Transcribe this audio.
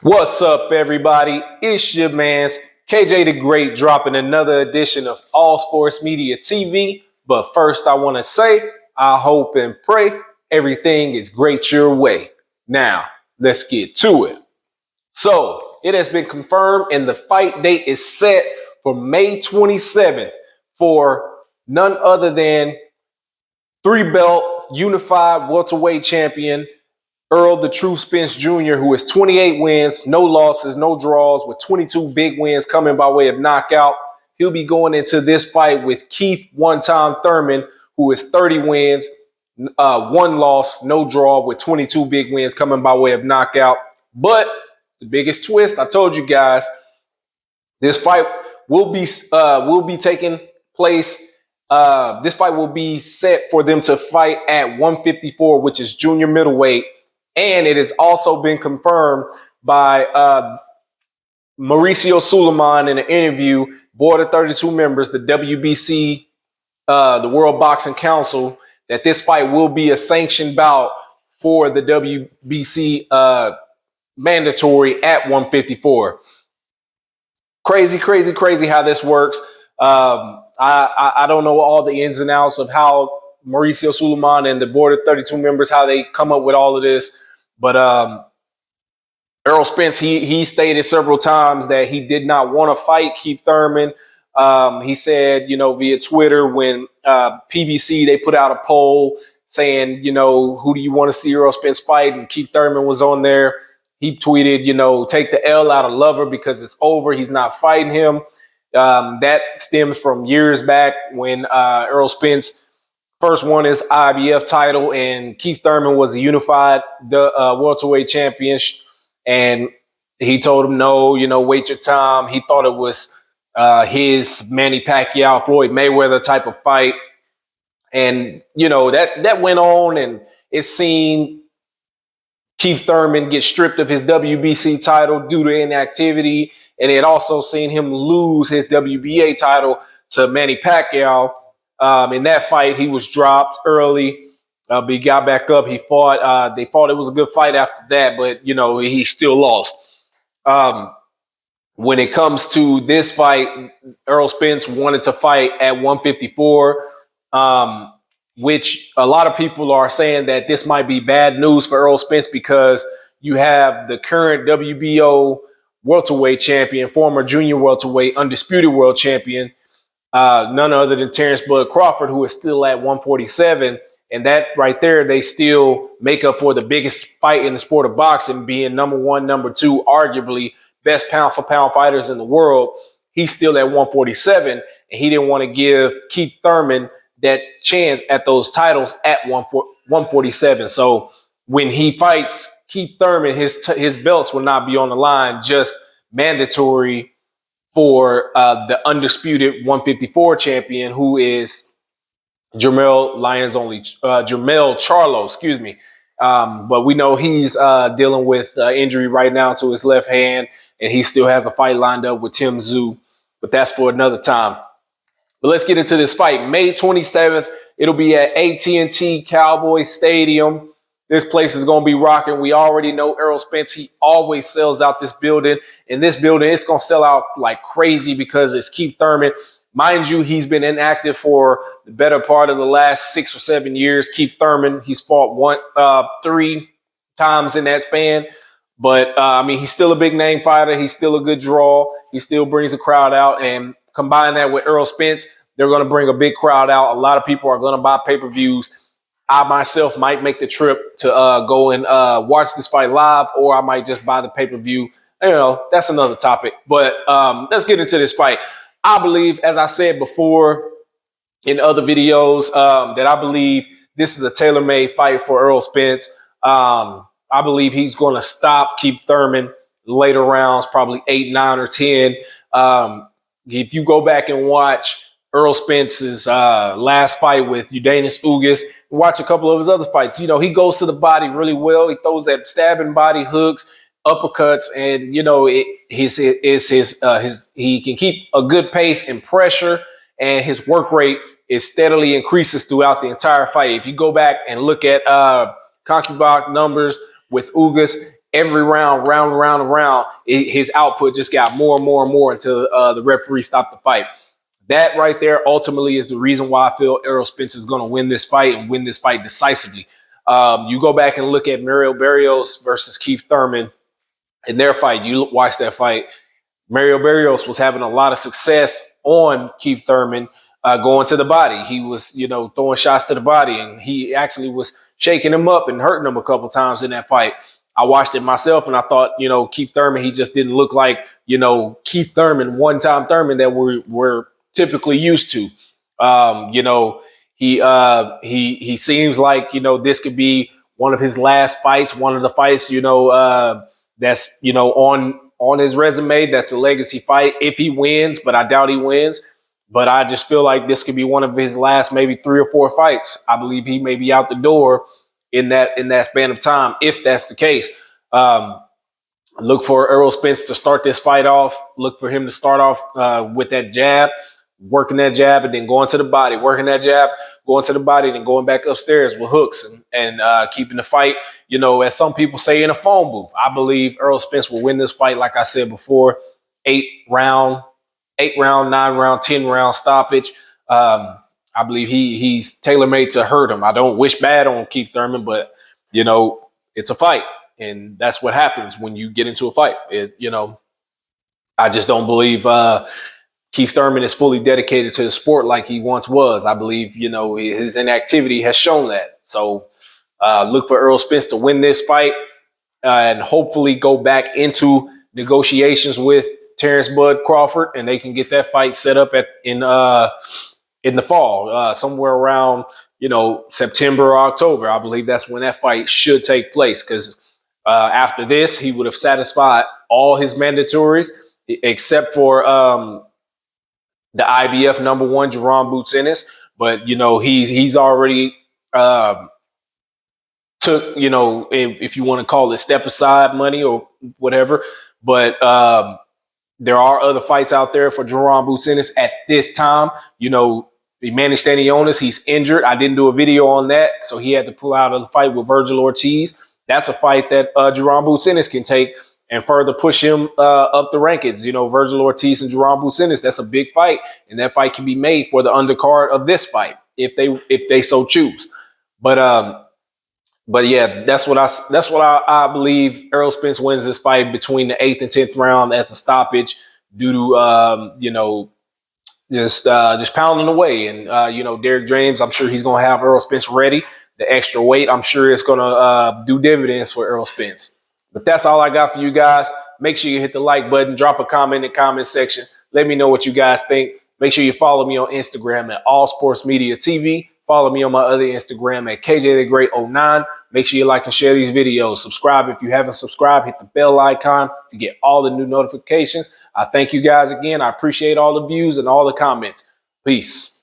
What's up, everybody? It's your man's KJ the Great dropping another edition of All Sports Media TV. But first, I want to say, I hope and pray everything is great your way. Now, let's get to it. So, it has been confirmed, and the fight date is set for May 27th for none other than three-belt unified welterweight champion Errol the True Spence Jr., who has 28 wins, no losses, no draws, with 22 big wins coming by way of knockout. He'll be going into this fight with Keith one-time Thurman, who is 30 wins, one loss, no draw, with 22 big wins coming by way of knockout. But the biggest twist, I told you guys, this fight will be taking place. This fight will be set for them to fight at 154, which is junior middleweight. And it has also been confirmed by Mauricio Suleiman in an interview, board of 32 members, the WBC, the World Boxing Council, that this fight will be a sanctioned bout for the WBC mandatory at 154. Crazy how this works. I don't know all the ins and outs of how Mauricio Suleiman and the board of 32 members, how they come up with all of this. But Errol Spence, he stated several times that he did not want to fight Keith Thurman. He said, via Twitter, when PBC, they put out a poll saying, who do you want to see Errol Spence fight? And Keith Thurman was on there. He tweeted, take the L out of Lover because it's over. He's not fighting him. That stems from years back when Errol Spence first won his IBF title, and Keith Thurman was a unified welterweight champion. And he told him, no, wait your time. He thought it was his Manny Pacquiao, Floyd Mayweather type of fight. And, that went on, and it seen Keith Thurman get stripped of his WBC title due to inactivity. And it also seen him lose his WBA title to Manny Pacquiao. In that fight, he was dropped early, but he got back up. He fought. They thought it was a good fight after that, but, he still lost. When it comes to this fight, Errol Spence wanted to fight at 154, which a lot of people are saying that this might be bad news for Errol Spence because you have the current WBO welterweight champion, former junior welterweight, undisputed world champion, none other than Terence Crawford, who is still at 147. And that right there, they still make up for the biggest fight in the sport of boxing, being number one, number two, arguably best pound for pound fighters in the world. He's still at 147, and he didn't want to give Keith Thurman that chance at those titles at 147. So when he fights Keith Thurman, his belts will not be on the line, just mandatory for the undisputed 154 champion, who is Jermell Charlo, excuse me. But we know he's dealing with injury right now to his left hand, and he still has a fight lined up with Tim Tszyu, but that's for another time. But let's get into this fight. May 27th, it'll be at At&T Cowboys Stadium. This place is going to be rocking. We already know Errol Spence. He always sells out this building. And this building, it's going to sell out like crazy because it's Keith Thurman. Mind you, he's been inactive for the better part of the last 6 or 7 years. Keith Thurman, he's fought 3 times in that span. But, he's still a big name fighter. He's still a good draw. He still brings the crowd out. And combine that with Errol Spence, they're going to bring a big crowd out. A lot of people are going to buy pay-per-views. I myself might make the trip to go and watch this fight live, or I might just buy the pay-per-view. That's another topic. But let's get into this fight. I believe, as I said before in other videos, that I believe this is a tailor-made fight for Errol Spence. I believe he's going to stop Keith Thurman later rounds, probably 8, 9, or 10. If you go back and watch Errol Spence's last fight with UNDISPUTED, watch a couple of his other fights, he goes to the body really well. He throws that stabbing body hooks, uppercuts, and he can keep a good pace and pressure, and his work rate is steadily increases throughout the entire fight. If you go back and look at CONCACAF numbers with Ugas, every round, his output just got more and more and more until the referee stopped the fight. That right there ultimately is the reason why I feel Errol Spence is going to win this fight and win this fight decisively. You go back and look at Mario Barrios versus Keith Thurman in their fight. You watch that fight. Mario Barrios was having a lot of success on Keith Thurman going to the body. He was, throwing shots to the body, and he actually was shaking him up and hurting him a couple times in that fight. I watched it myself, and I thought, Keith Thurman, he just didn't look like, Keith Thurman, one-time Thurman that we're typically used to. He seems like, this could be one of his last fights, one of the fights, that's, on his resume. That's a legacy fight if he wins, but I doubt he wins. But I just feel like this could be one of his last maybe 3 or 4 fights. I believe he may be out the door in that span of time, if that's the case. Look for Errol Spence to start this fight off. Look for him to start off with that jab, working that jab, and then going to the body, working that jab, going to the body, and then going back upstairs with hooks and keeping the fight, as some people say, in a phone booth. I believe Errol Spence will win this fight, like I said before, 8 round, 9 round, 10 round stoppage. I believe he's tailor-made to hurt him. I don't wish bad on Keith Thurman, but, it's a fight. And that's what happens when you get into a fight. I just don't believe Keith Thurman is fully dedicated to the sport like he once was. I believe, his inactivity has shown that. So look for Errol Spence to win this fight and hopefully go back into negotiations with Terence Bud Crawford, and they can get that fight set up in the fall, somewhere around, September or October. I believe that's when that fight should take place, because after this, he would have satisfied all his mandatories except for the IBF #1, Jerron Boots Ennis. But, he's already took, if you want to call it step aside money or whatever. But there are other fights out there for Jerron Boots Ennis at this time. Manny Stanionis, he's injured. I didn't do a video on that, so he had to pull out of the fight with Virgil Ortiz. That's a fight that Jerron Boots Ennis can take and further push him up the rankings. Virgil Ortiz and Jerron Boots Ennis, that's a big fight, and that fight can be made for the undercard of this fight if they so choose. But yeah, that's what I believe. Errol Spence wins this fight between the 8th and 10th round as a stoppage due to just pounding away. And Derek James, I'm sure he's gonna have Errol Spence ready. The extra weight, I'm sure it's gonna do dividends for Errol Spence. But that's all I got for you guys. Make sure you hit the like button, drop a comment in the comment section. Let me know what you guys think. Make sure you follow me on Instagram at All Sports Media TV. Follow me on my other Instagram at KJTheGreat09. Make sure you like and share these videos. Subscribe if you haven't subscribed. Hit the bell icon to get all the new notifications. I thank you guys again. I appreciate all the views and all the comments. Peace.